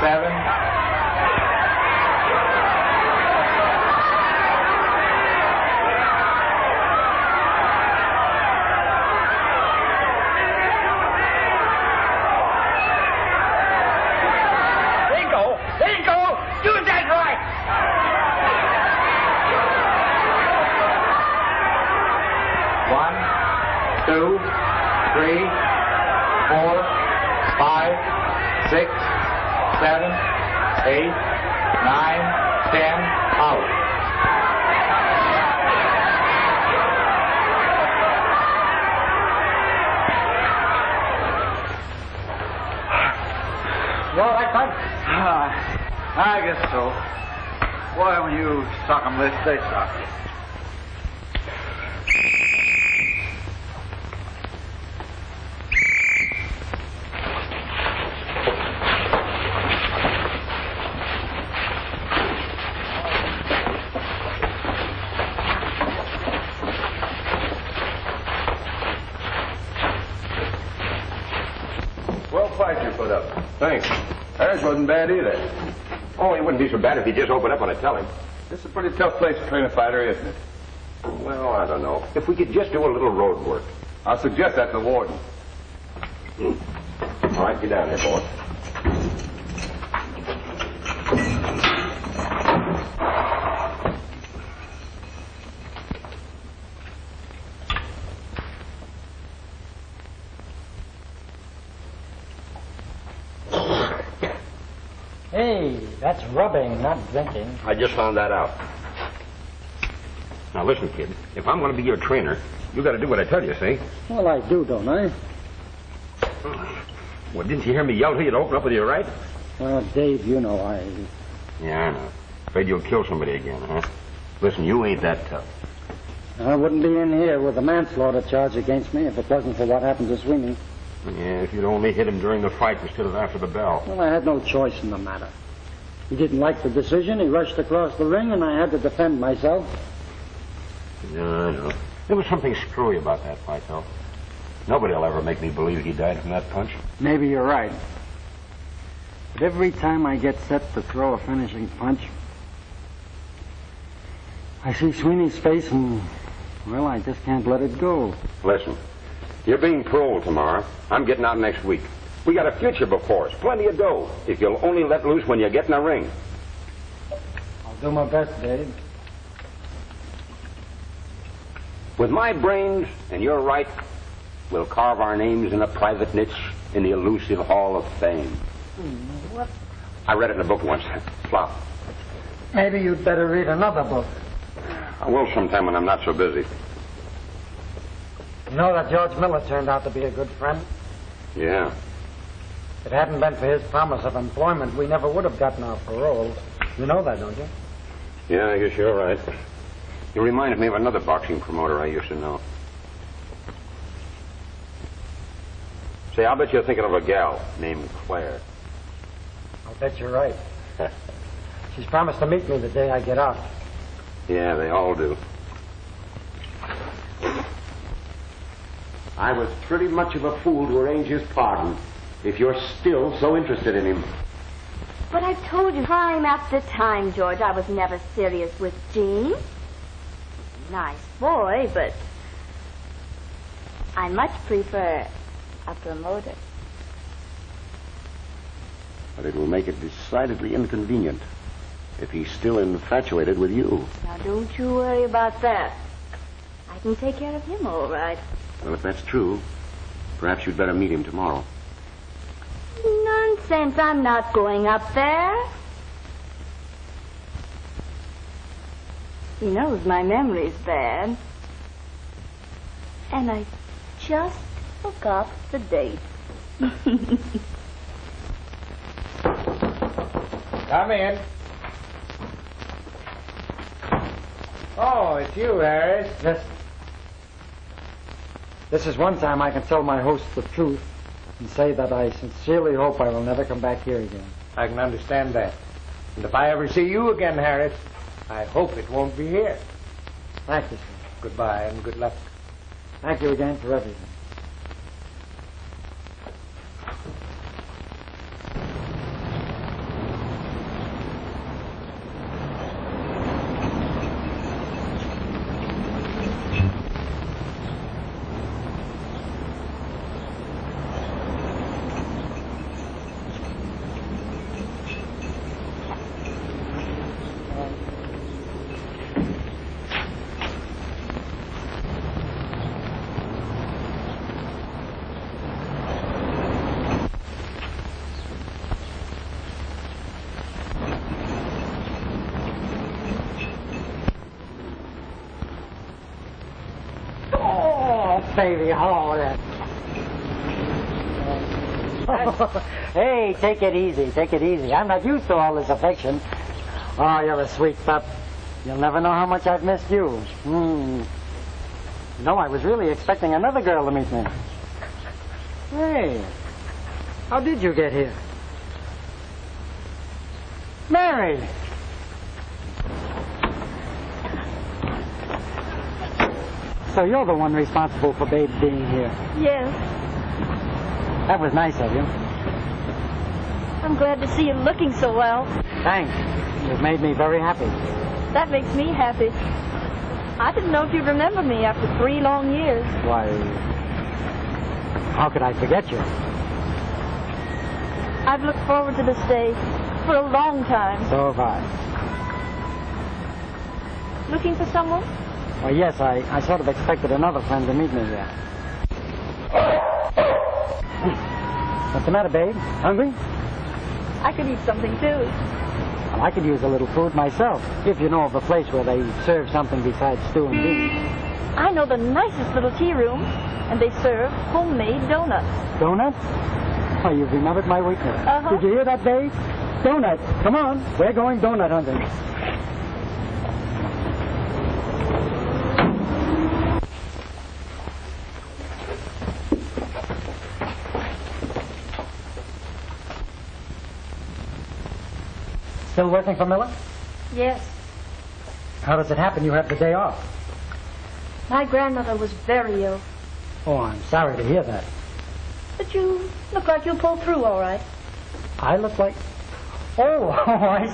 7. Bingo! Do that right! 1, 2, 3, 4, 5, 6, 7, 8, 9, 10, out. You all right, Bud? I guess so. Why, when you sock 'em, they stay socked. Well, fight you put up. Thanks. Ours wasn't bad either. Oh, he wouldn't be so bad if he just opened up when I tell him. This is a pretty tough place to train a fighter, isn't it? Well, I don't know. If we could just do a little road work. I'll suggest that to the warden. All right, get down there, boy. Hey, that's rubbing, not drinking. I just found that out. Now, listen, kid. If I'm going to be your trainer, you got to do what I tell you, see? Well, I do, don't I? Well, didn't you hear me yell to you to open up with your right? Dave, you know I... Yeah, I know. Afraid you'll kill somebody again, huh? Listen, you ain't that tough. I wouldn't be in here with a manslaughter charge against me if it wasn't for what happened to Sweeney. Yeah, if you'd only hit him during the fight instead of after the bell. Well, I had no choice in the matter. He didn't like the decision. He rushed across the ring, and I had to defend myself. Yeah, I know. There was something screwy about that fight, though. Nobody will ever make me believe he died from that punch. Maybe you're right. But every time I get set to throw a finishing punch, I see Sweeney's face and, well, I just can't let it go. Listen, you're being paroled tomorrow. I'm getting out next week. We got a future before us, plenty of dough, if you'll only let loose when you get in the ring. I'll do my best, Dave. With my brains and your right, we'll carve our names in a private niche in the elusive Hall of Fame. What? I read it in a book once. Flop. Maybe you'd better read another book. I will sometime when I'm not so busy. You know that George Miller turned out to be a good friend? Yeah. If it hadn't been for his promise of employment, we never would have gotten our paroles. You know that, don't you? Yeah, I guess you're right. You reminded me of another boxing promoter I used to know. Say, I'll bet you're thinking of a gal named Claire. I'll bet you're right. She's promised to meet me the day I get out. Yeah, they all do. I was pretty much of a fool to arrange his pardon, if you're still so interested in him. But I've told you time after time, George, I was never serious with Gene. Nice boy, but I much prefer a promoter. But it will make it decidedly inconvenient if he's still infatuated with you. Now, don't you worry about that. I can take care of him all right. Well, if that's true, perhaps you'd better meet him tomorrow. Nonsense, I'm not going up there. He knows my memory's bad. And I just forgot the date. Come in. Oh, it's you, Harris. Yes. This is one time I can tell my host the truth and say that I sincerely hope I will never come back here again. I can understand that. And if I ever see you again, Harris, I hope it won't be here. Thank you, sir. Goodbye and good luck. Thank you again for everything. baby. Oh, that. Hey, take it easy. Take it easy. I'm not used to all this affection. Oh, you're a sweet pup. You'll never know how much I've missed you. You know, I was really expecting another girl to meet me. Hey, how did you get here? Mary! So you're the one responsible for Babe being here. Yes. That was nice of you. I'm glad to see you looking so well. Thanks. You've made me very happy. That makes me happy. I didn't know if you'd remember me after 3 long years. Why, how could I forget you? I've looked forward to this day for a long time. So have I. Looking for someone? Well, yes, I sort of expected another friend to meet me here. What's the matter, babe? Hungry? I could eat something, too. Well, I could use a little food myself, if you know of a place where they serve something besides stew and beans. I know the nicest little tea room, and they serve homemade donuts. Donuts? Oh, you've remembered my weakness. Uh-huh. Did you hear that, babe? Donuts. Come on. We're going donut hunting. Still working for Miller? Yes. How does it happen you have the day off? My grandmother was very ill. Oh, I'm sorry to hear that. But you look like you'll pull through all right. I look like... Oh, I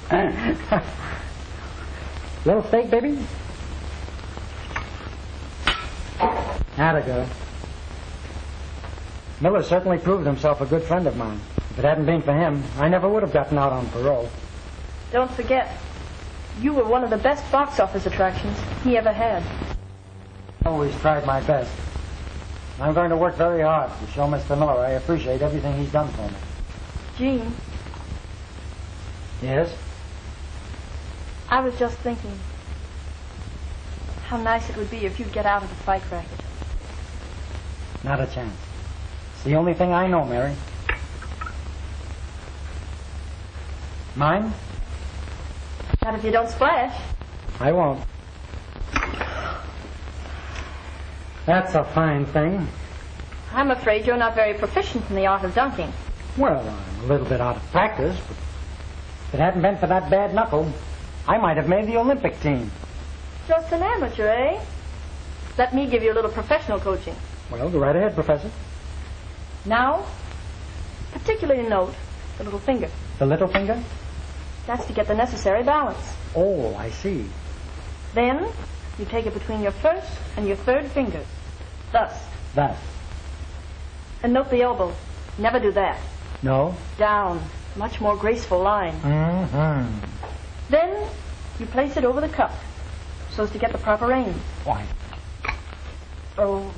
see. Little steak, baby? Atta girl. Miller certainly proved himself a good friend of mine. If it hadn't been for him, I never would have gotten out on parole. Don't forget, you were one of the best box office attractions he ever had. I always tried my best. I'm going to work very hard to show Mr. Miller I appreciate everything he's done for me. Gene, Yes? I was just thinking how nice it would be if you'd get out of the fight racket. Not a chance. It's the only thing I know, Mary. Mine? Not if you don't splash. I won't. That's a fine thing. I'm afraid you're not very proficient in the art of dunking. Well, I'm a little bit out of practice, but if it hadn't been for that bad knuckle, I might have made the Olympic team. Just an amateur, eh? Let me give you a little professional coaching. Well, go right ahead, Professor. Now, particularly note the little finger. The little finger? That's to get the necessary balance. Oh, I see. Then, you take it between your first and your third fingers. Thus. That. And note the elbow. Never do that. No? Down. Much more graceful line. Mm-hmm. Then, you place it over the cup so as to get the proper aim. Why? Oh,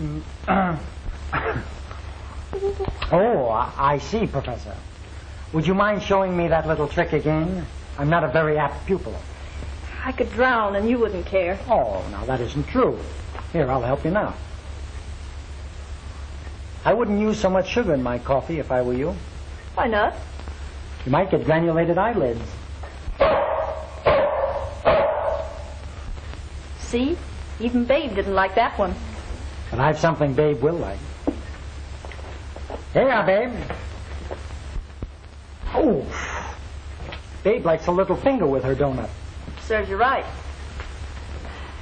oh, I see, Professor. Would you mind showing me that little trick again? I'm not a very apt pupil. I could drown and you wouldn't care. Oh, now that isn't true. Here, I'll help you now. I wouldn't use so much sugar in my coffee if I were you. Why not? You might get granulated eyelids. See? Even Babe didn't like that one. But I've something Babe will like. Here you are, Babe. Oh. Babe likes a little finger with her donut. Serves you right.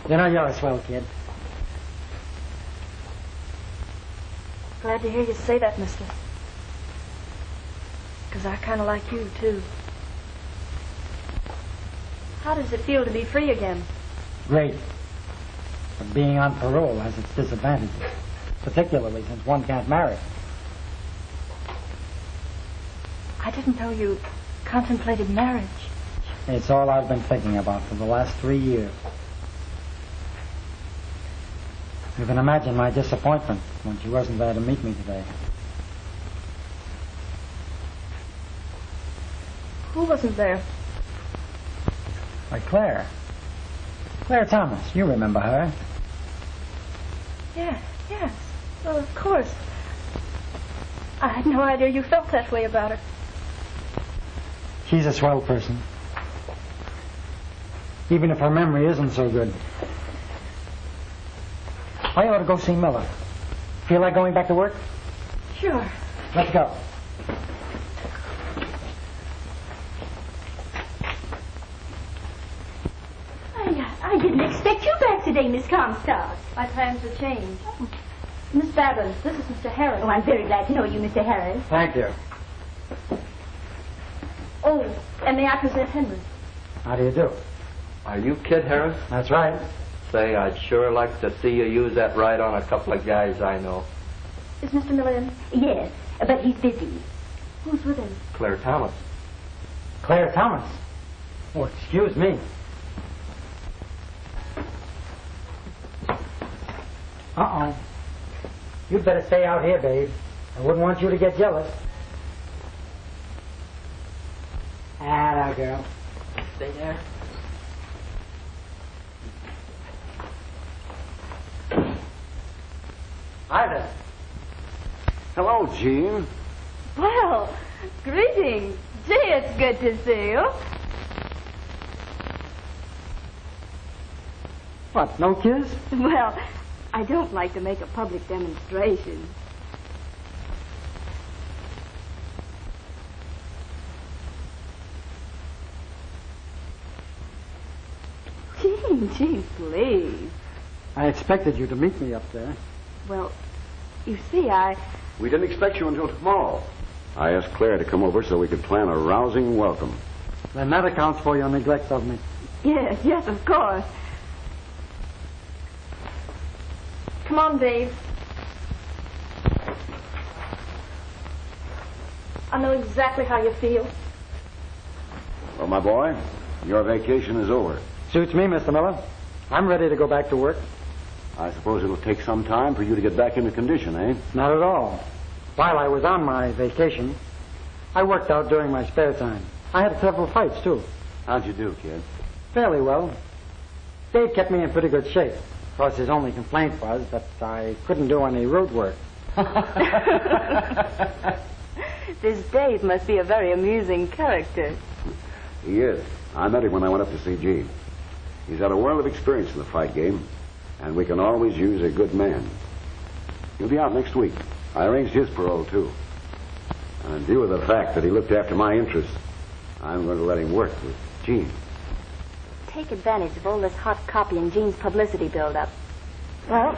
You know, you're a swell kid. Glad to hear you say that, mister. Because I kind of like you, too. How does it feel to be free again? Great. But being on parole has its disadvantages, particularly since one can't marry. I didn't know you contemplated marriage. It's all I've been thinking about for the last 3 years. You can imagine my disappointment when she wasn't there to meet me today. Who wasn't there? Why, Claire. Claire Thomas. You remember her. Yes, yes. Well, of course. I had no idea you felt that way about her. She's a swell person. Even if her memory isn't so good. I ought to go see Miller. Feel like going back to work? Sure. Let's go. I didn't expect you back today, Miss Comstock. My plans have changed. Miss Babbitt, this is Mr. Harris. Oh, I'm very glad to know you, Mr. Harris. Thank you. Oh, and may I present Henry? How do you do? Are you Kid Harris? That's right. Say, I'd sure like to see you use that right on a couple of guys I know. Is Mr. Miller in? Yes, but he's busy. Who's with him? Claire Thomas. Claire Thomas. Oh, excuse me. Uh-oh. You'd better stay out here, babe. I wouldn't want you to get jealous. Atta girl. Stay there. Hi there. Hello, Gene. Well, greetings. Gee, it's good to see you. What, no kiss? Well, I don't like to make a public demonstration. Gene, please. I expected you to meet me up there. Well, you see, We didn't expect you until tomorrow. I asked Claire to come over so we could plan a rousing welcome. Then that accounts for your neglect of me. Yes, of course. Come on, Dave. I know exactly how you feel. Well, my boy, your vacation is over. Suits me, Mr. Miller. I'm ready to go back to work. I suppose it'll take some time for you to get back into condition, eh? Not at all. While I was on my vacation, I worked out during my spare time. I had several fights, too. How'd you do, kid? Fairly well. Dave kept me in pretty good shape. Of course, his only complaint was that I couldn't do any road work. This Dave must be a very amusing character. He is. I met him when I went up to see Gene. He's had a world of experience in the fight game, and we can always use a good man. He'll be out next week. I arranged his parole, too. And in view of the fact that he looked after my interests, I'm going to let him work with Gene. Take advantage of all this hot copy and Gene's publicity build-up. Well,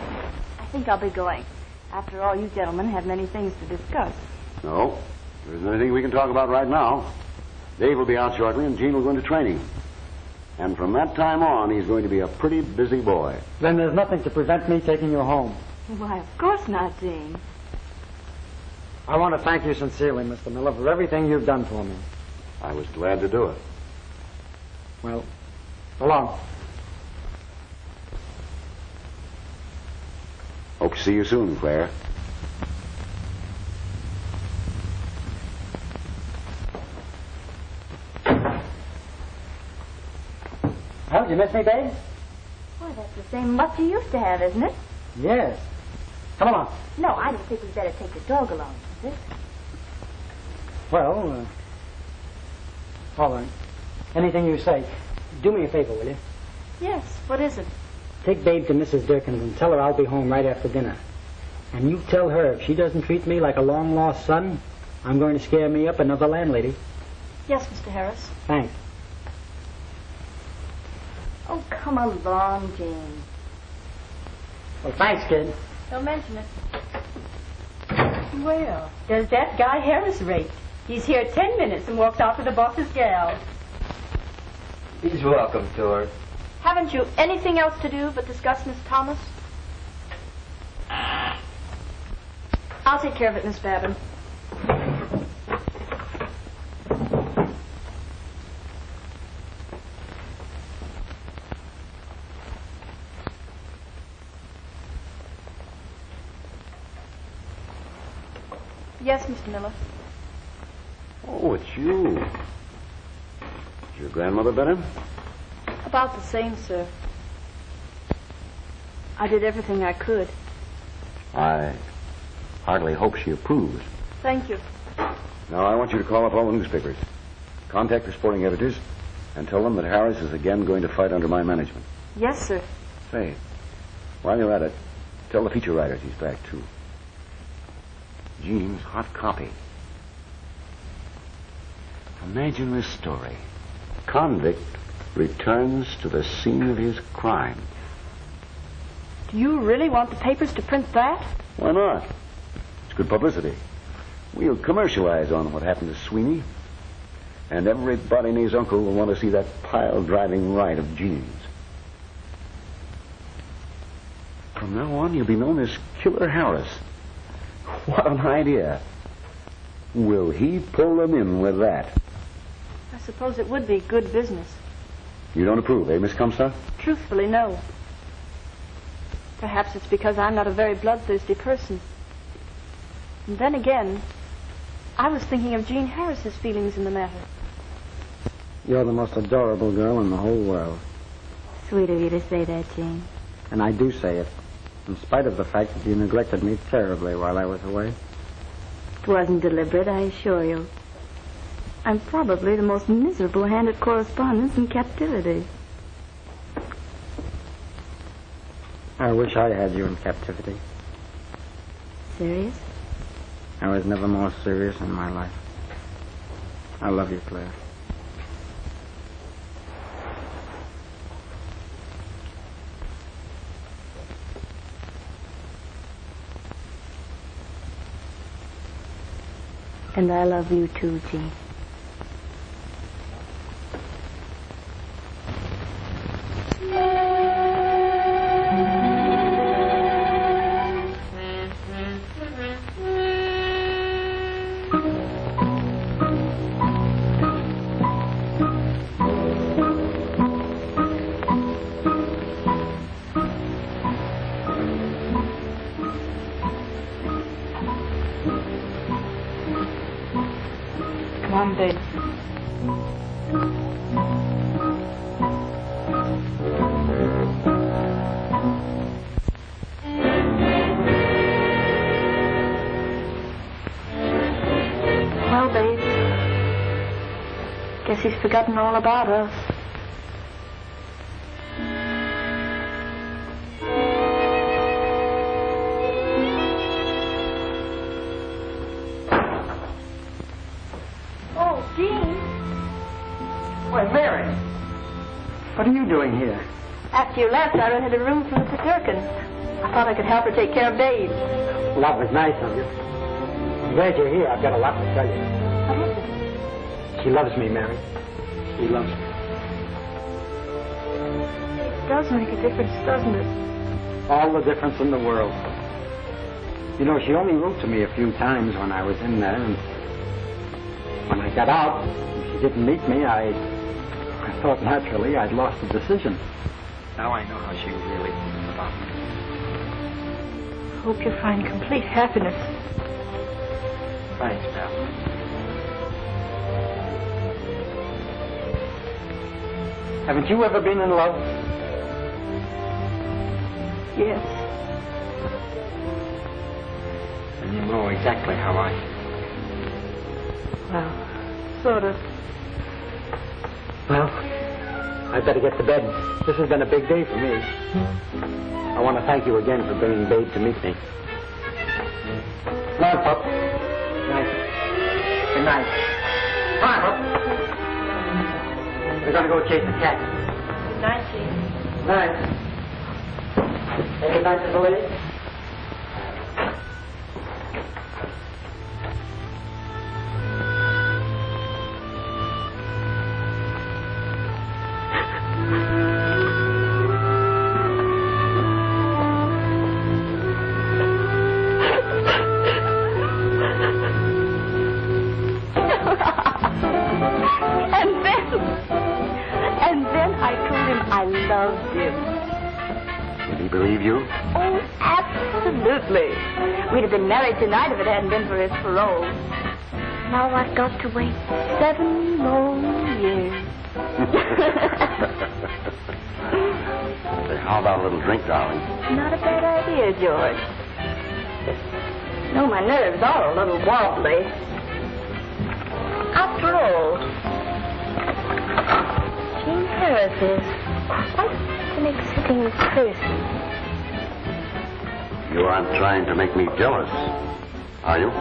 I think I'll be going. After all, you gentlemen have many things to discuss. No, there isn't anything we can talk about right now. Dave will be out shortly, and Gene will go into training. And from that time on, he's going to be a pretty busy boy. Then there's nothing to prevent me taking you home. Why, of course not, Gene. I want to thank you sincerely, Mr. Miller, for everything you've done for me. I was glad to do it. Well, so long. Hope to see you soon, Claire. Well, you miss me, babe? Why, that's the same luck you used to have, isn't it? Yes. Come along. No, I don't think we'd better take the dog along, is it? Well, all right. Anything you say. Do me a favor, will you? Yes, what is it? Take Babe to Mrs. Durkins and tell her I'll be home right after dinner. And you tell her if she doesn't treat me like a long-lost son, I'm going to scare me up another landlady. Yes, Mr. Harris. Thanks. Oh, come along, Jane. Well, thanks, kid. Don't mention it. Well, does that guy Harris rate? He's here 10 minutes and walks off with the boss's gal. He's welcome to her. Haven't you anything else to do but discuss Miss Thomas? I'll take care of it, Miss Babin. Yes, Mr. Miller. Oh, it's you. Is your grandmother better? About the same, sir. I did everything I could. I hardly hope she approves. Thank you. Now, I want you to call up all the newspapers, contact the sporting editors, and tell them that Harris is again going to fight under my management. Yes, sir. Say, while you're at it, tell the feature writers he's back, too. Gene's hot copy. Imagine this story. Convict returns to the scene of his crime. Do you really want the papers to print that? Why not? It's good publicity. We'll commercialize on what happened to Sweeney. And everybody and his uncle will want to see that pile-driving ride of Gene's. From now on, you'll be known as Killer Harris. What an idea. Will he pull them in with that? I suppose it would be good business. You don't approve, eh, Miss Comstock? Truthfully, no. Perhaps it's because I'm not a very bloodthirsty person. And then again, I was thinking of Gene Harris's feelings in the matter. You're the most adorable girl in the whole world. Sweet of you to say that, Gene. And I do say it, in spite of the fact that you neglected me terribly while I was away. It wasn't deliberate, I assure you. I'm probably the most miserable hand at correspondence in captivity. I wish I had you in captivity. Serious? I was never more serious in my life. I love you, Claire. And I love you too, Gene. Come on, babe. Well, babe, guess he's forgotten all about us. Oh, Gene. Why, Mary! What are you doing here? After you left, I rented a room for Mrs. Durkin. I thought I could help her take care of Babe. Well, that was nice of you. I'm glad you're here. I've got a lot to tell you. What is it? She loves me, Mary. She loves me. It does make a difference, doesn't it? All the difference in the world. You know, she only wrote to me a few times when I was in there, and when I got out, and she didn't meet me, I thought naturally I'd lost the decision. Now I know how she really feels about me. I hope you find complete happiness. Thanks, pal. Haven't you ever been in love? Yes. And you know exactly how I feel. Well, sort of. Well, I'd better get to bed. This has been a big day for me. I want to thank you again for bringing Babe to meet me. Come on, Pup. Good night. Good night. Come on, Pup. We're going to go chase the cat. Good night, Gene. Good night. Say good night to the lady. And then I told him I loved him. Did he believe you? Oh, absolutely. We'd have been married tonight if it hadn't been for his parole. Now I've got to wait 7 more years. Say, how about a little drink, darling? Not a bad idea, George. No, my nerves are a little wobbly. After all, Jean Harris is quite an exciting person. You aren't trying to make me jealous, are you?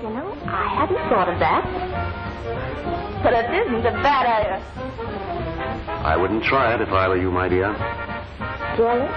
You know, I hadn't thought of that. But it isn't a bad idea. I wouldn't try it if I were you, my dear. Jealous?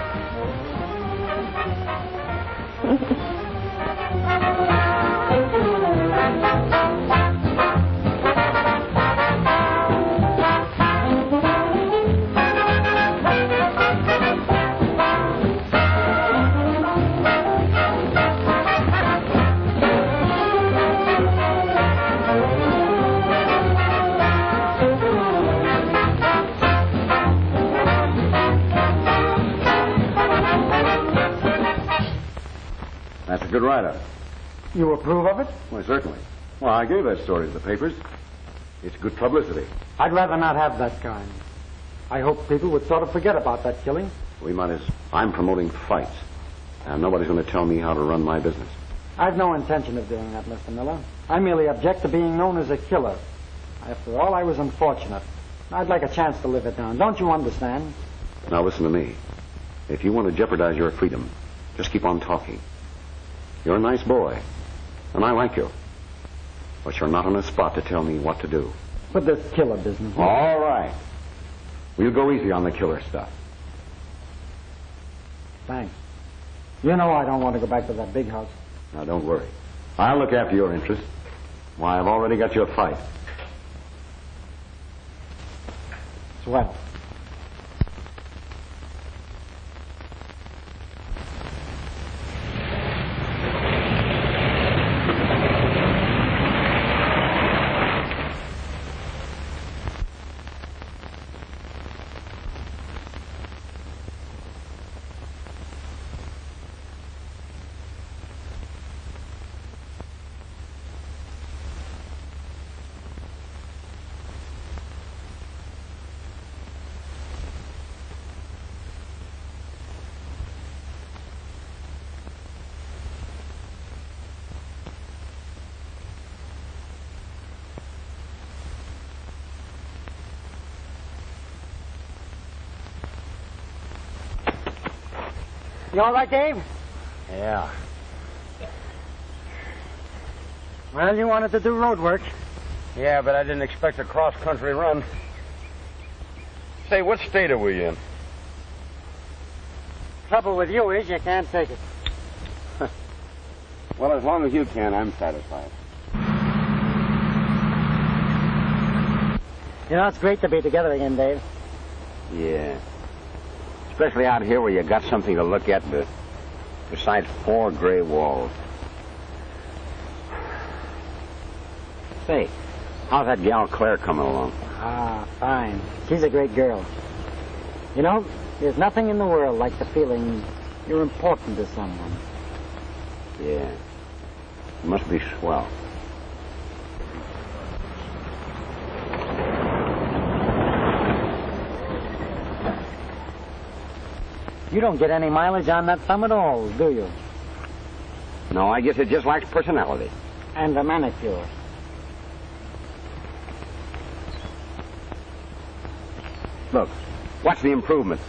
That's a good write-up. You approve of it? Why, certainly. Well, I gave that story to the papers. It's good publicity. I'd rather not have that kind. I hope people would sort of forget about that killing. I'm promoting fights. And nobody's going to tell me how to run my business. I've no intention of doing that, Mr. Miller. I merely object to being known as a killer. After all, I was unfortunate. I'd like a chance to live it down. Don't you understand? Now, listen to me. If you want to jeopardize your freedom, just keep on talking. You're a nice boy, and I like you. But you're not on the spot to tell me what to do. But this killer business... All right. We'll go easy on the killer stuff. Thanks. You know I don't want to go back to that big house. Now, don't worry. I'll look after your interests. Why, I've already got you a fight. Swell. You all right, Dave? Yeah. Well, you wanted to do road work. Yeah, but I didn't expect a cross-country run. Say, what state are we in? Trouble with you is you can't take it. Well, as long as you can, I'm satisfied. You know, it's great to be together again, Dave. Yeah. Especially out here where you got something to look at besides four gray walls. Say, how's that gal Claire coming along? Ah, fine. She's a great girl. You know, there's nothing in the world like the feeling you're important to someone. Yeah. It must be swell. You don't get any mileage on that thumb at all, do you? No, I guess it just lacks personality. And a manicure. Look, watch the improvement.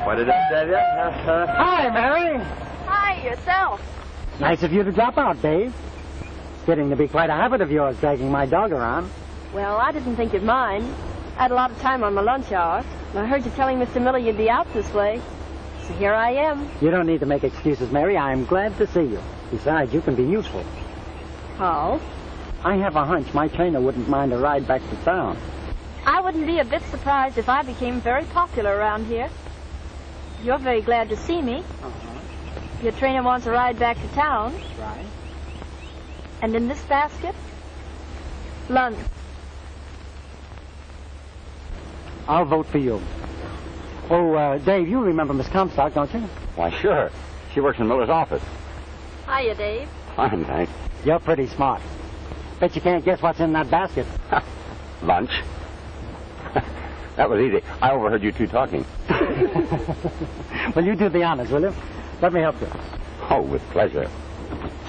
What did I tell you? Hi, Mary. Hi, yourself. Nice of you to drop out, Dave. It's getting to be quite a habit of yours, dragging my dog around. Well, I didn't think you'd mind. I had a lot of time on my lunch hour. And I heard you telling Mr. Miller you'd be out this way. So here I am. You don't need to make excuses, Mary. I'm glad to see you. Besides, you can be useful. How? I have a hunch my trainer wouldn't mind a ride back to town. I wouldn't be a bit surprised if I became very popular around here. You're very glad to see me. Your trainer wants a ride back to town. Right. And in this basket, London. I'll vote for you. Oh, Dave, you remember Miss Comstock, don't you? Why, sure. She works in Miller's office. Hiya, Dave. Fine, thanks. You're pretty smart. Bet you can't guess what's in that basket. Lunch. That was easy. I overheard you two talking. Well, you do the honors, will you? Let me help you. Oh, with pleasure.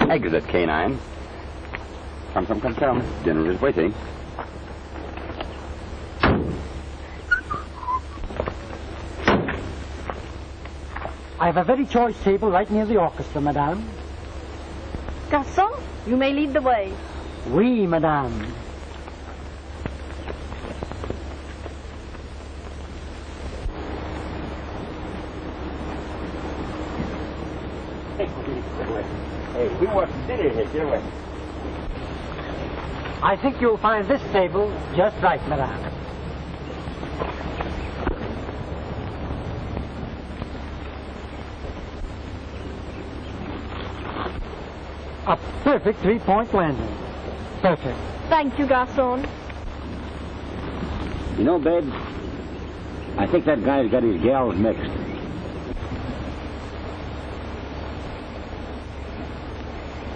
Exit, Canine. Come. Dinner is waiting. I have a very choice table right near the orchestra, madame. Garçon, you may lead the way. Oui, madame. Hey, who wants to sit here? Get away. I think you'll find this table just right, madame. A perfect three-point landing. Perfect. Thank you, Garçon. You know, babe, I think that guy's got his gals mixed.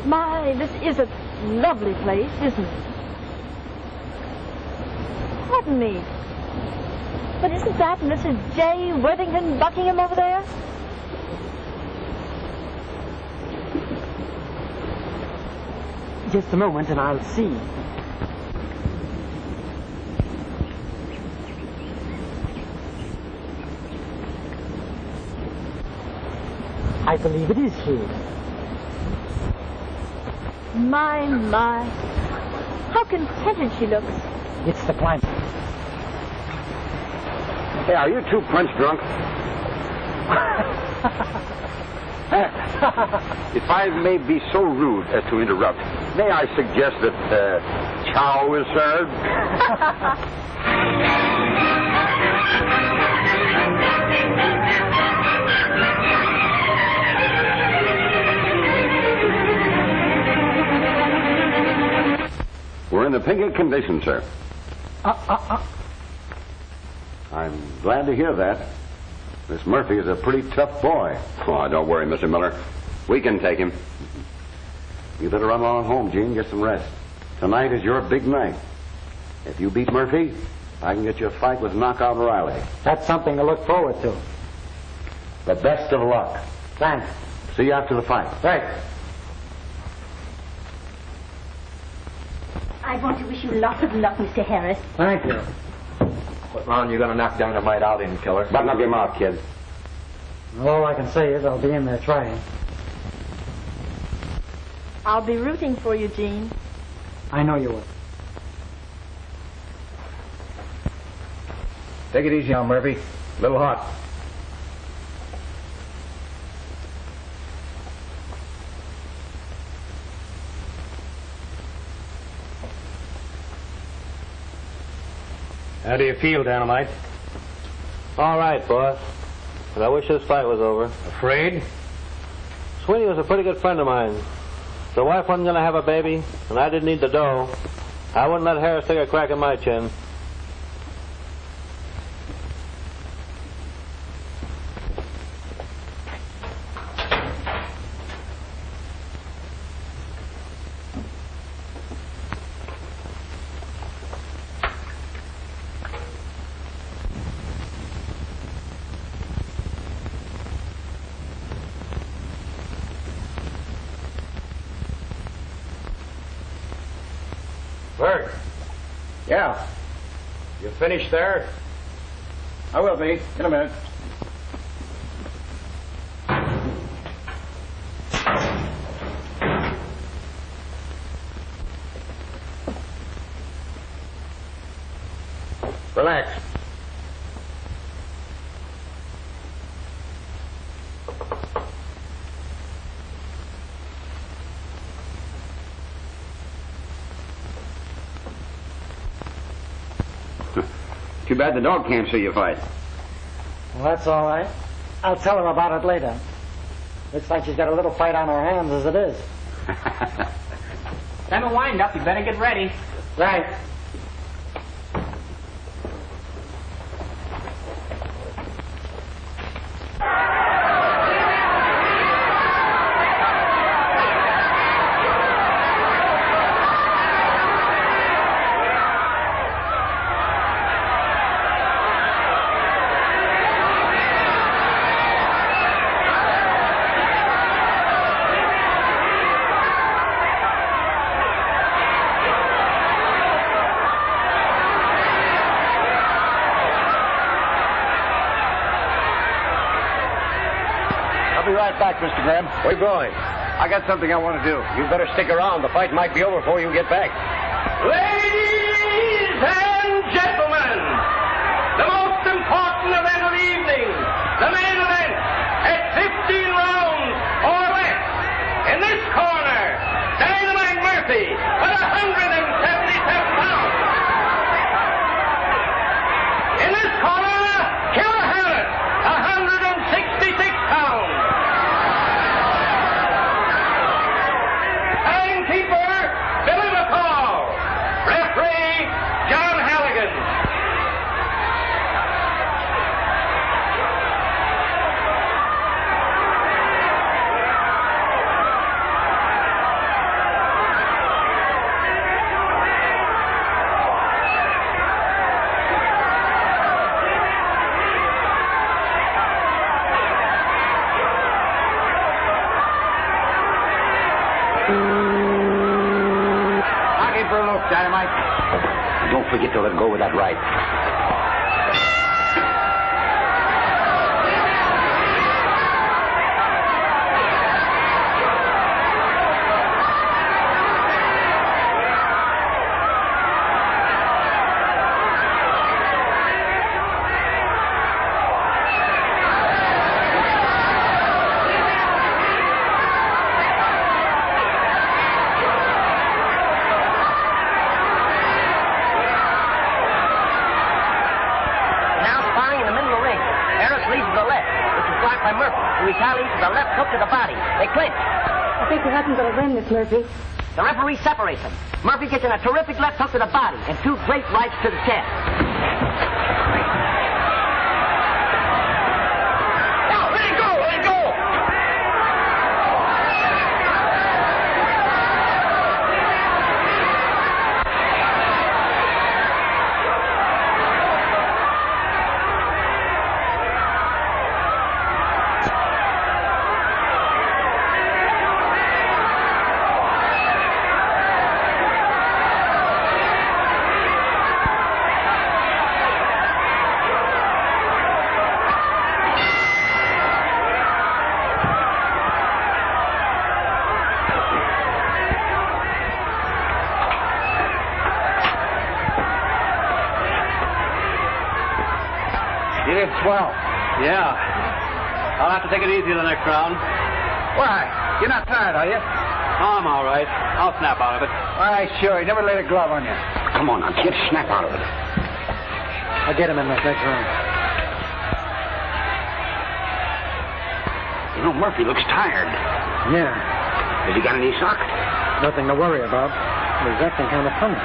My, this is a lovely place, isn't it? Pardon me. But isn't that Mrs. J. Worthington Buckingham over there? Just a moment and I'll see. I believe it is she. My. How contented she looks. It's the climate. Hey, are you two punch drunk? If I may be so rude as to interrupt, may I suggest that chow is served? We're in the picket condition, sir. I'm glad to hear that. This Murphy is a pretty tough boy. Oh, don't worry, Mr. Miller. We can take him. You better run on home, Gene. Get some rest. Tonight is your big night. If you beat Murphy, I can get you a fight with Knockout Riley. That's something to look forward to. The best of luck. Thanks. See you after the fight. Right. I want to wish you lots of luck, Mr. Harris. Thank you. What round you gonna knock dynamite out in, killer? Button up your mouth, kid. All I can say is I'll be in there trying. I'll be rooting for you, Jean. I know you will. Take it easy now, Murphy. A little hot. How do you feel, Dynamite? All right, boss. But I wish this fight was over. Afraid? Sweeney was a pretty good friend of mine. If the wife wasn't going to have a baby, and I didn't need the dough, I wouldn't let Harris take a crack at my chin. Bert. Yeah. You finished there? I will be. In a minute. Relax. Too bad the dog can't see you fight. Well, that's all right. I'll tell her about it later. Looks like she's got a little fight on her hands as it is. Time to wind up. You better get ready. Right. I'll be right back, Mr. Graham. Where you going? I got something I want to do. You better stick around. The fight might be over before you get back. Ladies and gentlemen, the most important event of the evening, the main event, at 15 rounds or less. In this corner, Dynamite Murphy with 177 pounds. In this corner, Killer Harris, 166 pounds. Timekeeper, Billy McCall. Referee, John Halligan. Pocket for a look, Dynamite. Don't forget to let go with that right. I think your husband's going to win, Miss Murphy. The referee separates them. Murphy gets in a terrific left hook to the body and two great rights to the chest. Now, let it go, let it go! You did swell. Yeah. I'll have to take it easy the next round. Why? You're not tired, are you? Oh, I'm all right. I'll snap out of it. Why, sure. You never laid a glove on you. Come on now, kid. Snap out of it. I'll get him in this next round. You know, Murphy looks tired. Yeah. Has he got any sock? Nothing to worry about. He's acting kind of funny.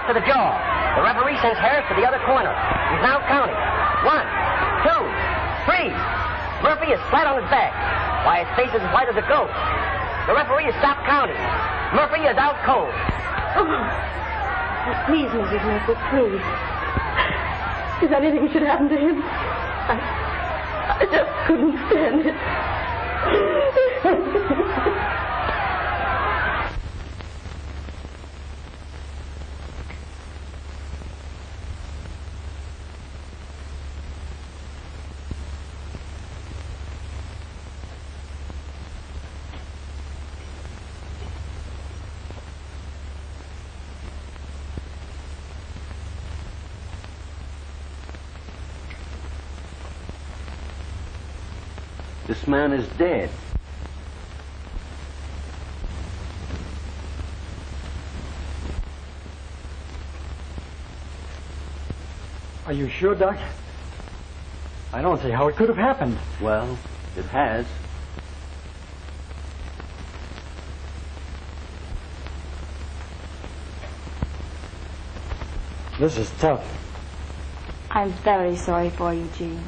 To the jaw. The referee sends Harris to the other corner. He's now counting. 1, 2, 3. Murphy is flat on his back. Why, his face is as white as a ghost. The referee has stopped counting. Murphy is out cold. Oh, please, Mrs. Murphy, please. If anything should happen to him, I just couldn't stand it. This man is dead. Are you sure, Doc? I don't see how it could have happened. Well, it has. This is tough. I'm very sorry for you, Gene.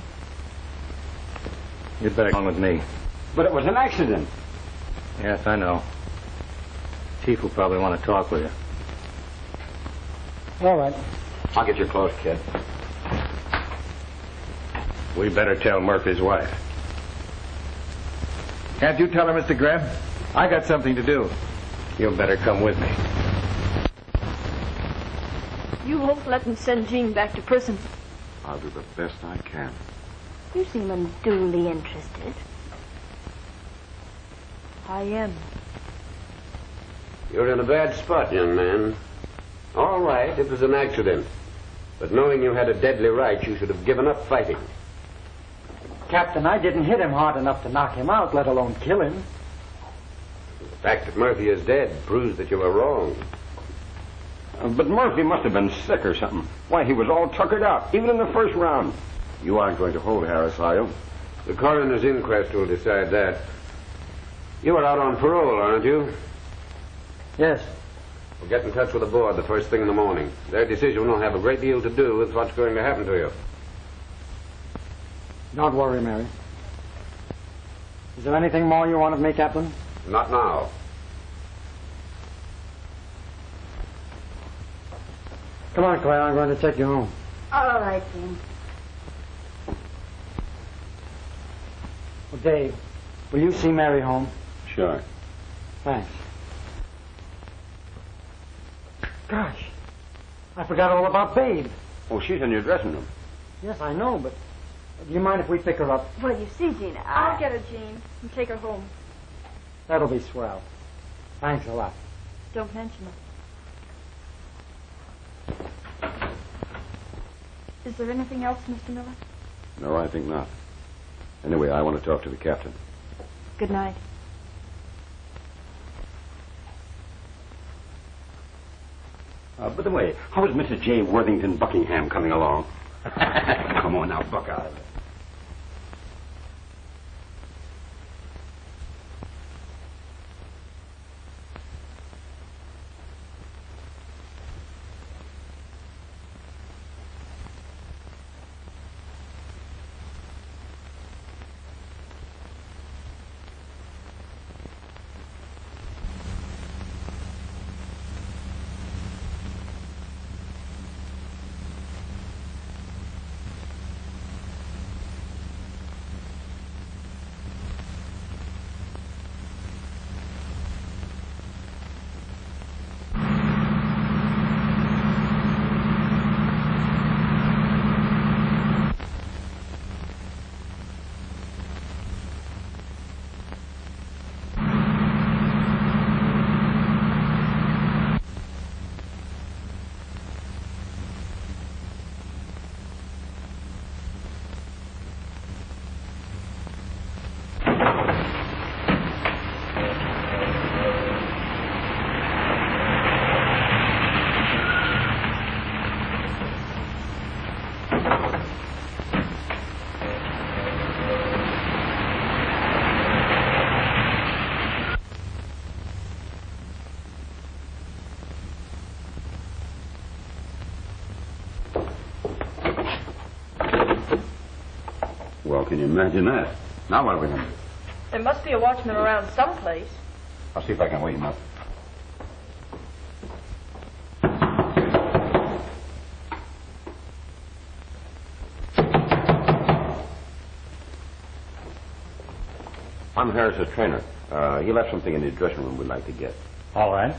You'd better come with me. But it was an accident. Yes, I know. Chief will probably want to talk with you. All right. I'll get your clothes, kid. We better tell Murphy's wife. Can't you tell her, Mr. Graham? I got something to do. You'll better come with me. You won't let them send Jean back to prison. I'll do the best I can. You seem unduly interested. I am. You're in a bad spot, young man. All right, it was an accident. But knowing you had a deadly right, you should have given up fighting. Captain, I didn't hit him hard enough to knock him out, let alone kill him. The fact that Murphy is dead proves that you were wrong. But Murphy must have been sick or something. Why, he was all tuckered out, even in the first round. You aren't going to hold Harris, are you? The coroner's inquest will decide that. You are out on parole, aren't you? Yes. Well, get in touch with the board the first thing in the morning. Their decision will have a great deal to do with what's going to happen to you. Don't worry, Mary. Is there anything more you want of me, Captain? Not now. Come on, Claire. I'm going to take you home. All right, Gene. Well, Dave, will you see Mary home? Sure. Thanks. Gosh, I forgot all about Babe. Oh, she's in your dressing room. Yes, I know, but do you mind if we pick her up? Well, you see, Gene, I'll get her, Jean, and take her home. That'll be swell. Thanks a lot. Don't mention it. Is there anything else, Mr. Miller? No, I think not. Anyway, I want to talk to the captain. Good night. By the way, how is Mrs. J. Worthington Buckingham coming along? Come on now, buck out of it. Well, can you imagine that? Now what are we going to do? There must be a watchman around someplace. I'll see if I can wake him up. I'm Harris's trainer. He left something in his dressing room we'd like to get. All right.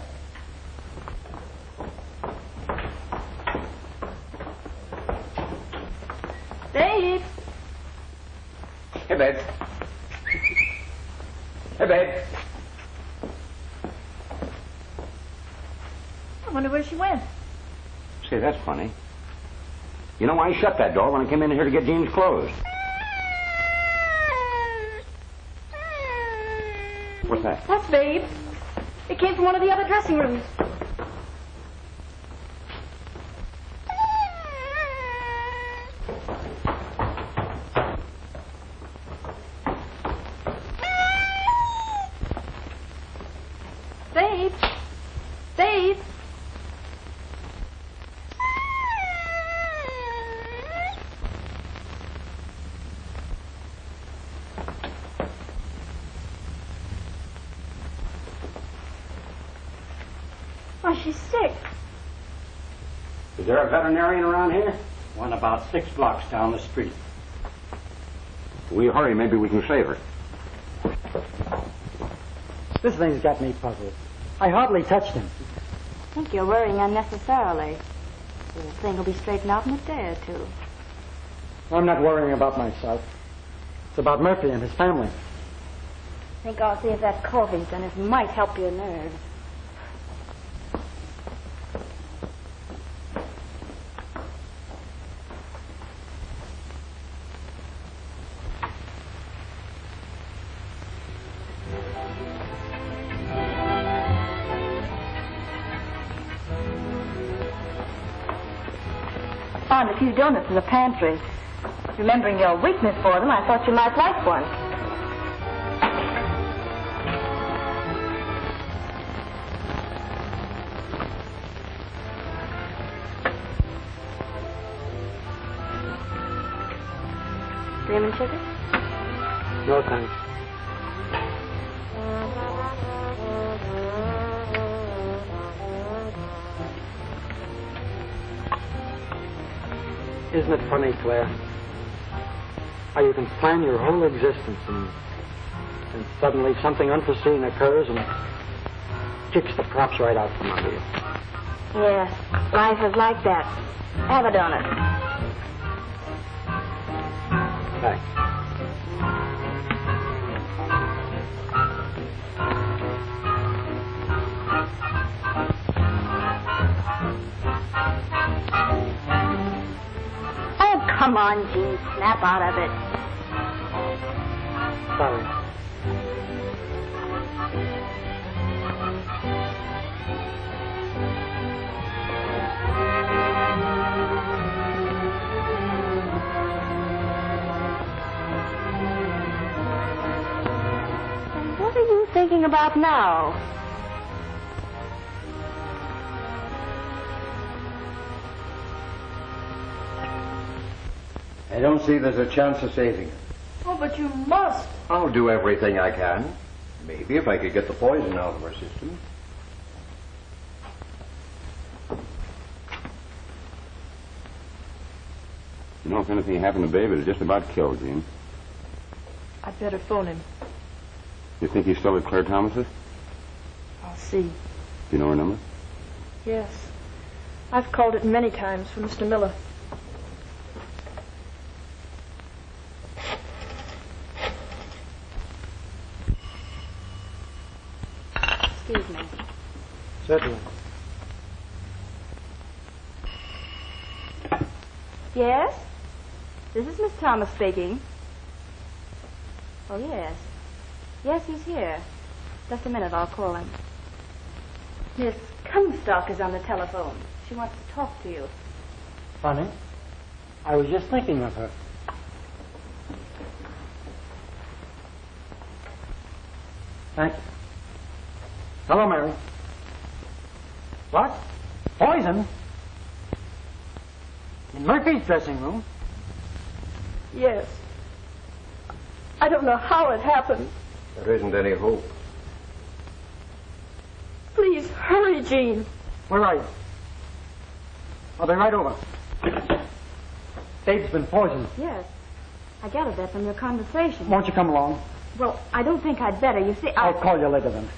Dave! Hey, babe. Hey, babe. I wonder where she went. Say, that's funny. You know, I shut that door when I came in here to get Jean's clothes. What's that? That's Babe. It came from one of the other dressing rooms. Babe! Babe! Oh, she's sick. Is there a veterinarian around here? One about 6 blocks down the street. We hurry, maybe we can save her. This thing's got me puzzled. I hardly touched him. I think you're worrying unnecessarily. The thing will be straightened out in a day or two. I'm not worrying about myself. It's about Murphy and his family. I think I'll see if that coffee's done. It might help your nerves. Found a few donuts in the pantry. Remembering your weakness for them, I thought you might like one. Cream and sugar? No, thanks. Isn't it funny, Claire? How you can plan your whole existence and suddenly something unforeseen occurs and kicks the props right out from under you. Yes, life is like that. Have a donut. Thanks. Come on, Gene, snap out of it. Sorry. And what are you thinking about now? I don't see there's a chance of saving her. Oh, but you must. I'll do everything I can. Maybe if I could get the poison out of her system. You know, if anything happened to Babe, it'd just about kill Jean. I'd better phone him. You think he's still at Claire Thomas's? I'll see. Do you know her number? Yes. I've called it many times for Mr. Miller. Excuse me. Certainly. Yes? This is Miss Thomas speaking. Oh, yes. Yes, he's here. Just a minute, I'll call him. Miss Comstock is on the telephone. She wants to talk to you. Funny. I was just thinking of her. Thanks. Hello, Mary. What? Poison? In Murphy's dressing room? Yes. I don't know how it happened. There isn't any hope. Please, hurry, Gene. Where are you? I'll be right over. Babe's been poisoned. Yes. I gathered that from your conversation. Won't you come along? Well, I don't think I'd better. You see, I'll call you later then.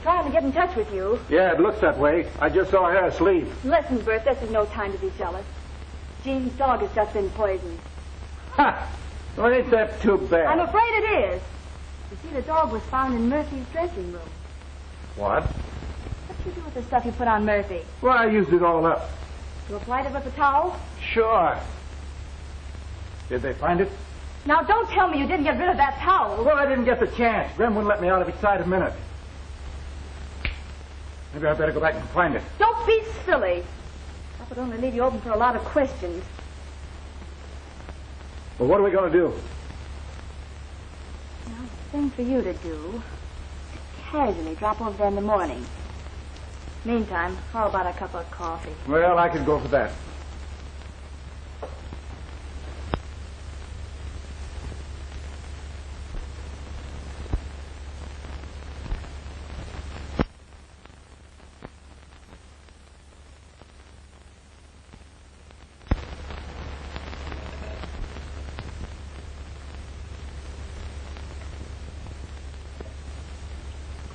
Trying to get in touch with you. Yeah, it looks that way. I just saw Harris leave. Listen, Bert, this is no time to be jealous. Gene's dog has just been poisoned. Ha! Well, ain't that too bad? I'm afraid it is. You see, the dog was found in Murphy's dressing room. What? What'd you do with the stuff you put on Murphy? Well, I used it all up. You applied it with the towel? Sure. Did they find it? Now, don't tell me you didn't get rid of that towel. Well, I didn't get the chance. Grim wouldn't let me out of his sight a minute. Maybe I better go back and find it. Don't be silly. That would only leave you open for a lot of questions. Well, what are we going to do? Now, the thing for you to do is casually drop over there in the morning. Meantime, how about a cup of coffee? Well, I could go for that.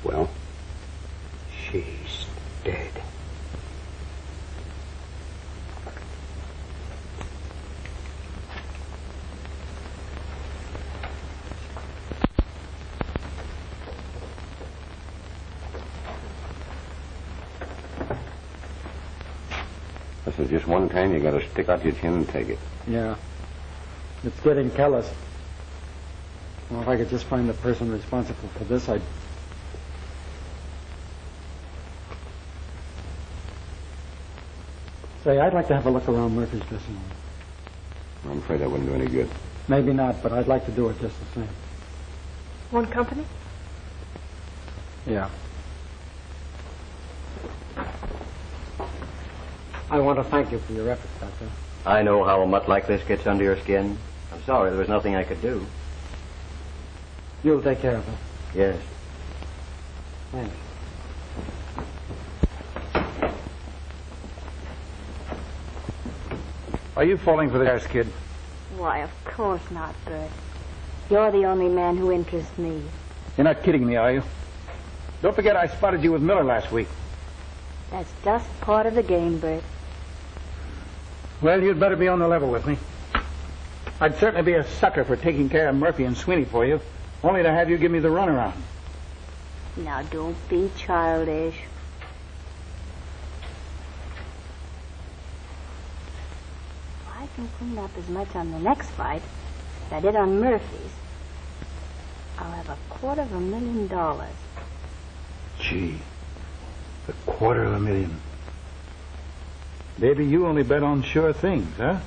Well, she's dead. This is just one time you gotta stick out your chin and take it. Yeah. It's getting callous. Well, if I could just find the person responsible for this, I'd... Say, I'd like to have a look around Murphy's dressing room. I'm afraid that wouldn't do any good. Maybe not, but I'd like to do it just the same. Want company? Yeah. I want to thank you for your efforts, Doctor. I know how a mutt like this gets under your skin. I'm sorry there was nothing I could do. You'll take care of it. Yes. Thanks. Are you falling for the Harris kid? Why, of course not, Bert. You're the only man who interests me. You're not kidding me, are you? Don't forget I spotted you with Miller last week. That's just part of the game, Bert. Well, you'd better be on the level with me. I'd certainly be a sucker for taking care of Murphy and Sweeney for you, only to have you give me the runaround. Now, don't be childish. If I can clean up as much on the next fight as I did on Murphy's, I'll have $250,000. Gee, $250,000. Baby, you only bet on sure things, huh?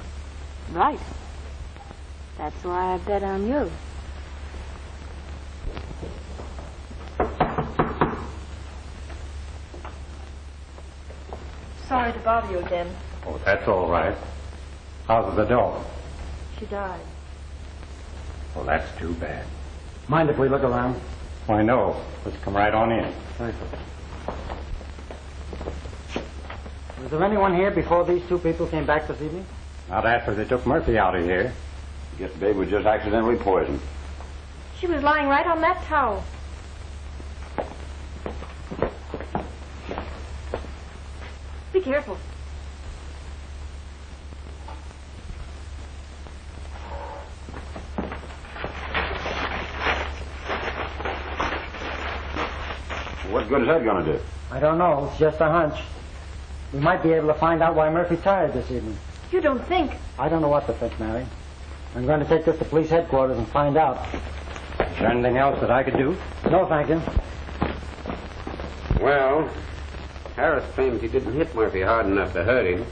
Right. That's why I bet on you. Sorry to bother you again. Oh, that's all right. How's the dog? She died. Well, that's too bad. Mind if we look around? Why, no. Let's come right on in. Thank you. Was there anyone here before these two people came back this evening? Not after they took Murphy out of here. Guess Babe was just accidentally poisoned. She was lying right on that towel. Be careful. What good is that going to do? I don't know. It's just a hunch. We might be able to find out why Murphy tired this evening. You don't think... I don't know what to think, Mary. I'm going to take this to police headquarters and find out. Is there anything else that I could do? No, thank you. Well, Harris claims he didn't hit Murphy hard enough to hurt him.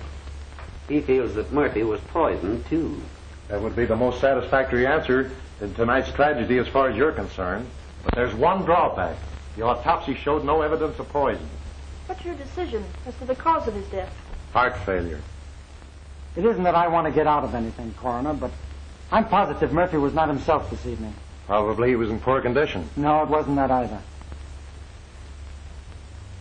He feels that Murphy was poisoned, too. That would be the most satisfactory answer in tonight's tragedy as far as you're concerned. But there's one drawback. The autopsy showed no evidence of poison. What's your decision as to the cause of his death? Heart failure. It isn't that I want to get out of anything, Coroner, but I'm positive Murphy was not himself this evening. Probably he was in poor condition. No, it wasn't that either.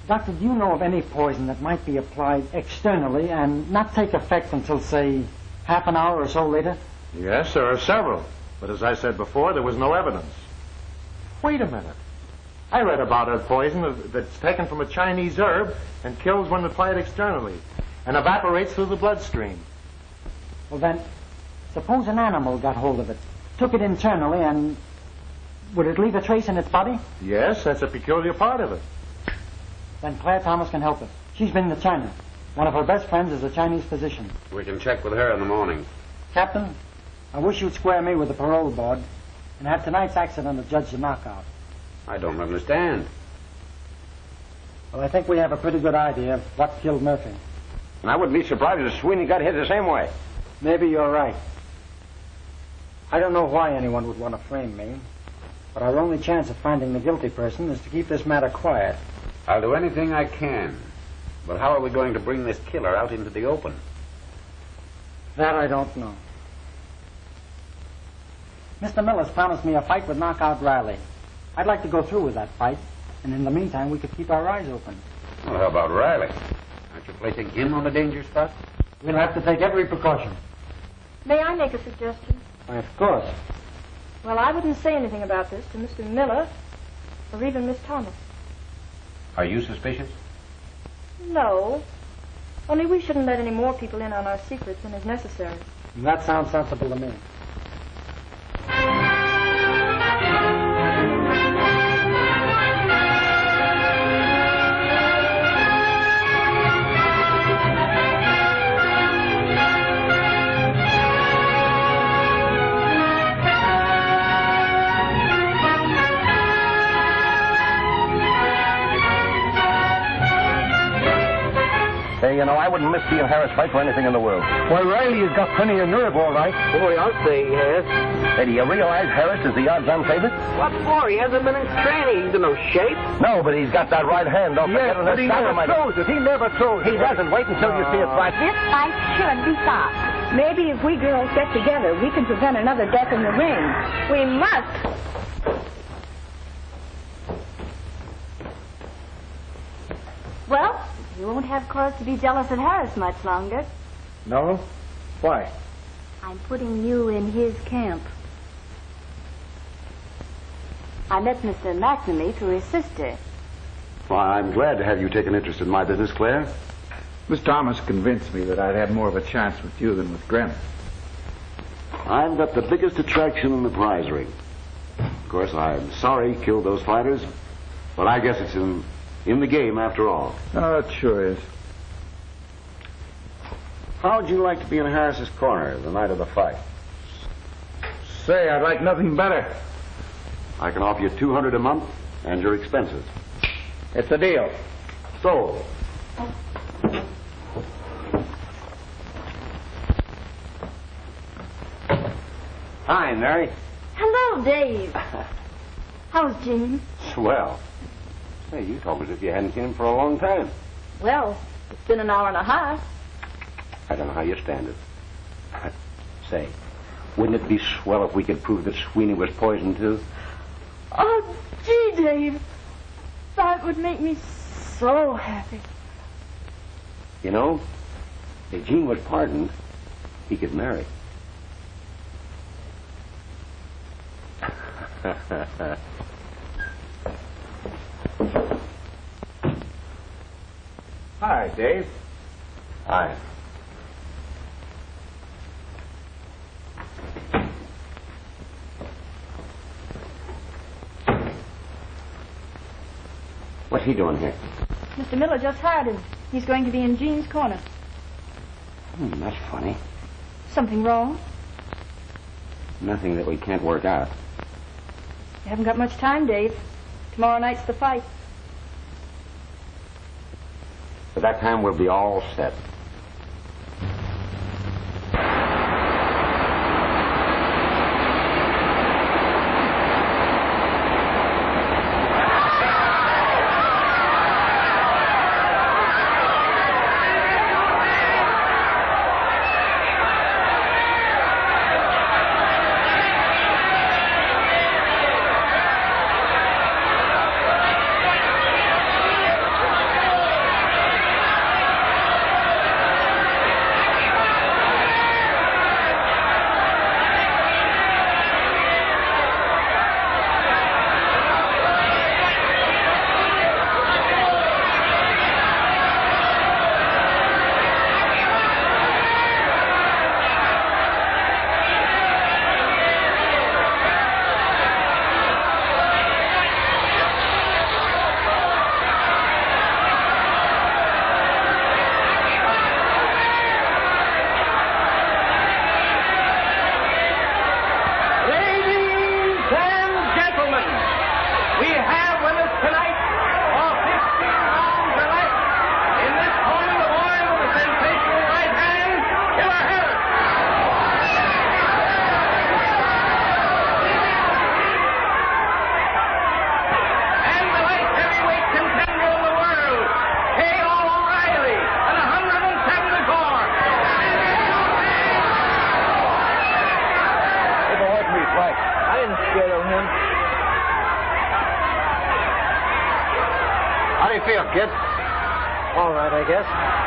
Doctor, do you know of any poison that might be applied externally and not take effect until, say, half an hour or so later? Yes, there are several. But as I said before, there was no evidence. Wait a minute. I read about a poison that's taken from a Chinese herb and kills when applied externally and evaporates through the bloodstream. Well, then, suppose an animal got hold of it, took it internally, and would it leave a trace in its body? Yes, that's a peculiar part of it. Then Claire Thomas can help us. She's been to China. One of her best friends is a Chinese physician. We can check with her in the morning. Captain, I wish you'd square me with the parole board and have tonight's accident adjudged a knockout. I don't understand. Well, I think we have a pretty good idea of what killed Murphy. And I wouldn't be surprised if Sweeney got hit the same way. Maybe you're right. I don't know why anyone would want to frame me, but our only chance of finding the guilty person is to keep this matter quiet. I'll do anything I can. But how are we going to bring this killer out into the open? That I don't know. Mr. Miller's promised me a fight with Knockout Riley. I'd like to go through with that fight, and in the meantime, we could keep our eyes open. Well, how about Riley? Aren't you placing him on a danger spot? We'll have to take every precaution. May I make a suggestion? Why, of course. Well, I wouldn't say anything about this to Mr. Miller or even Miss Thomas. Are you suspicious? No. Only we shouldn't let any more people in on our secrets than is necessary. That sounds sensible to me. Hey, you know, I wouldn't miss seeing Harris fight for anything in the world. Why, Riley has got plenty of nerve, all right. Boy, I'll say he has. Hey, do you realize Harris is the odds-on favorite? What for? He hasn't been in training. He's in no shape. No, but he's got that right hand. Don't forget on but that he never dynamite. throws it. He never throws it. He doesn't. Wait until you see it fight. This fight should be stopped. Maybe if we girls get together, we can prevent another death in the ring. We must. Well, you won't have cause to be jealous of Harris much longer. No? Why? I'm putting you in his camp. I met Mr. McNamee through his sister. Why, I'm glad to have you take an interest in my business, Claire. Miss Thomas convinced me that I'd have more of a chance with you than with Grim. I've got the biggest attraction in the prize ring. Of course, I'm sorry he killed those fighters, but I guess it's in the game after all. Oh, it sure is. How'd you like to be in Harris's corner the night of the fight? Say, I'd like nothing better. I can offer you $200 a month and your expenses. It's a deal. Sold. Hi, Mary. Hello, Dave. How's Jean? Swell. Hey, you talk as if you hadn't seen him for a long time. Well, it's been an hour and a half. I don't know how you stand it. Say, wouldn't it be swell if we could prove that Sweeney was poisoned, too? Oh, gee, Dave. That would make me so happy. You know, if Jean was pardoned, he could marry. Hi, Dave. Hi. What's he doing here? Mr. Miller just hired him. He's going to be in Jean's corner. That's funny. Something wrong? Nothing that we can't work out. You haven't got much time, Dave. Tomorrow night's the fight. By that time, we'll be all set. Kid? All right, I guess.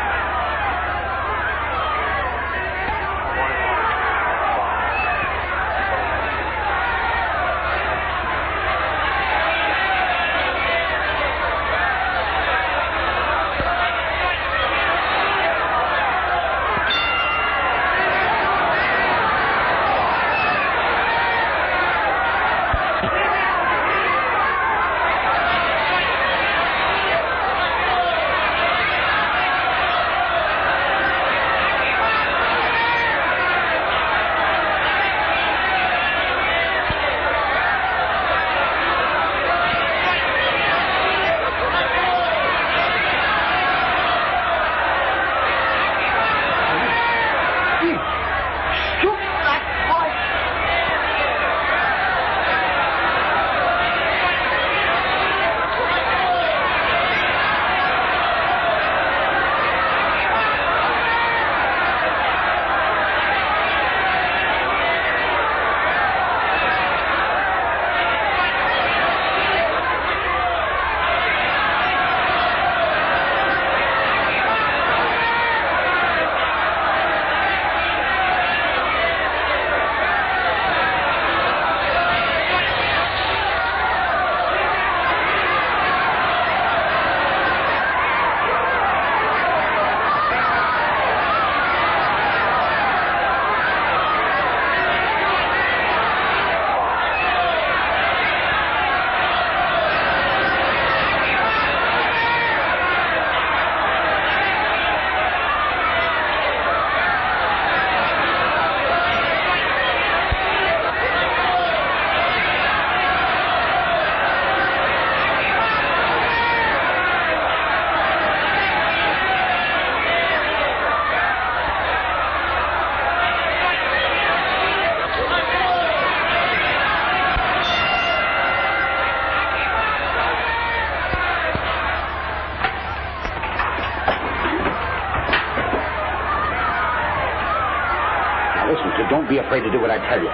Don't be afraid to do what I tell you.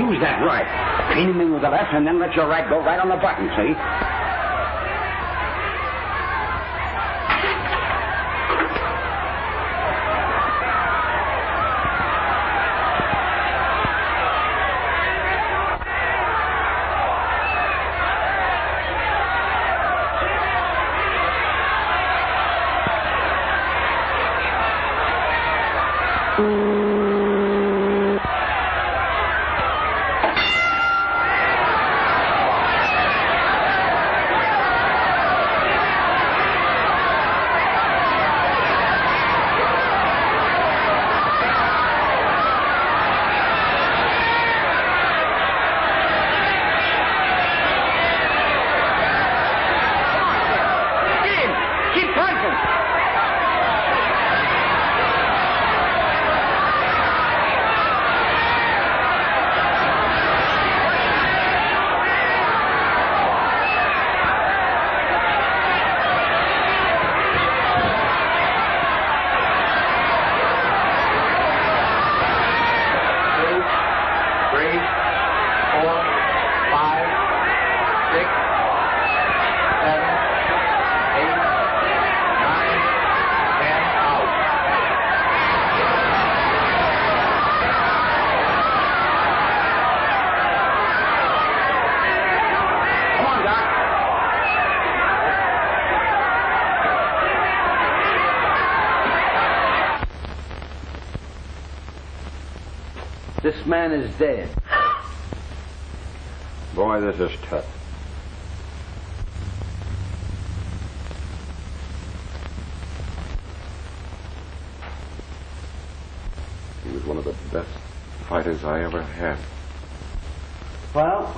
Use that right. Paint him in with the left, and then let your right go right on the button, see? This man is dead. Boy, this is tough. He was one of the best fighters I ever had. Well,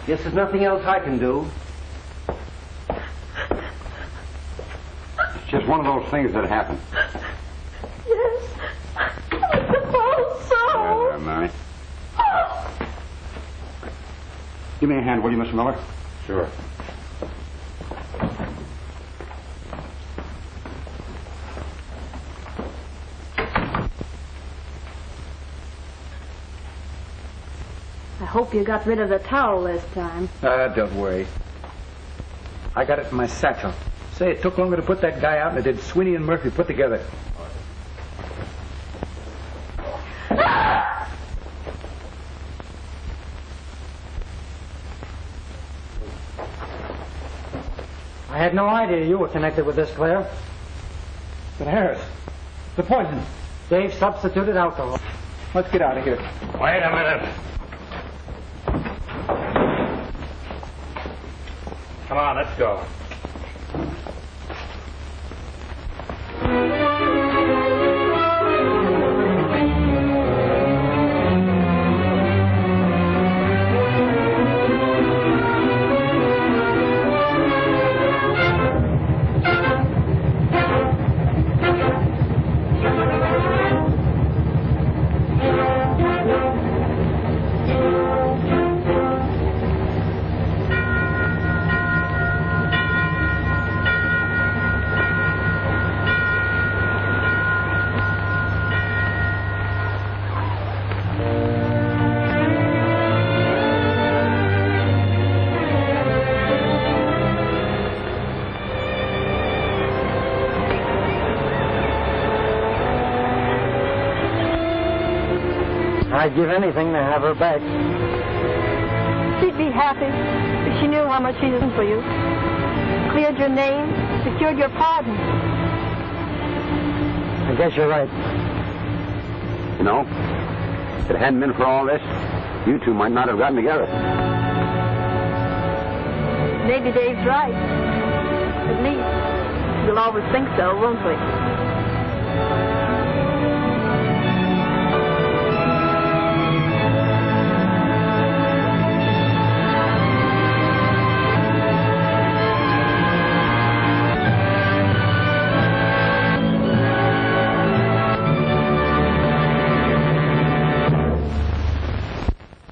guess there's nothing else I can do. It's just one of those things that happen. Yes. I suppose so. There, Mary. Give me a hand, will you, Mr. Miller? Sure. I hope you got rid of the towel this time. Don't worry. I got it in my satchel. Say, it took longer to put that guy out than it did Sweeney and Murphy put together. I had no idea you were connected with this, Claire. But Harris, the poison. Dave substituted alcohol. Let's get out of here. Wait a minute. Come on, let's go. I'd give anything to have her back. She'd be happy if she knew how much she's done for you. Cleared your name, secured your pardon. I guess you're right. You know, if it hadn't been for all this, you two might not have gotten together. Maybe Dave's right. At least, we'll always think so, won't we?